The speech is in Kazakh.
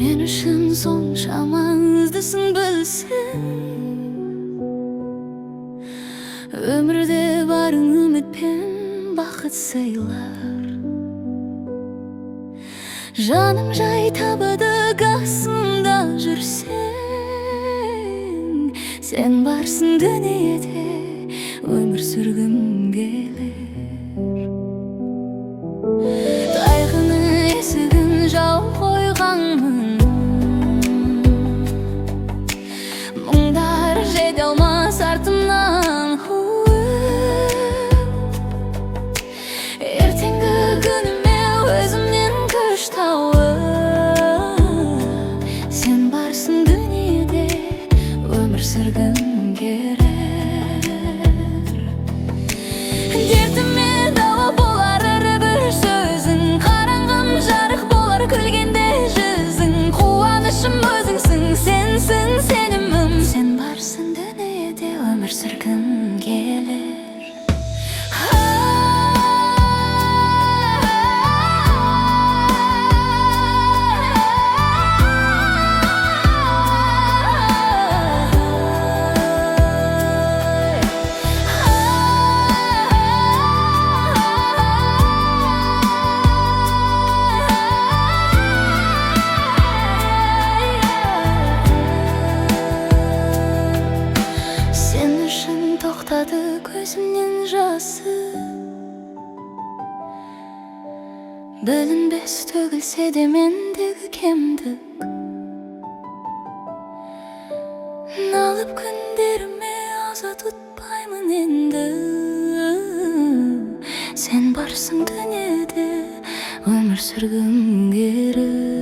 Men үшін сонша маңыздысың білсең, өмірде барың үміт пен бақыт сыйлар. Жаным жай табады қасымда жүрсең, сен барсың дүниеде, өмір сүргім келер. Қайғыны есігін жауып қойғанмын, мұңдар жете алмас артымнан. Ертеңгі күніме өзімнен күш тауып, сен барсың дүниеде, өмір сүргім келер. Дертіме дауа болар әрбір сөзің, қараңғым жарық болар күлгенде жүзің. Қуанышым өзіңсің, сенсің сенімім, сен барсың дүниеде, өмір сүргім келер. Тоқтады көзімнен жасы, білінбес төгілсе де мендегі кемдік. Налып күндеріме аза тұтпаймын енді, сен барсың дүниеде, өмір сүргім келер.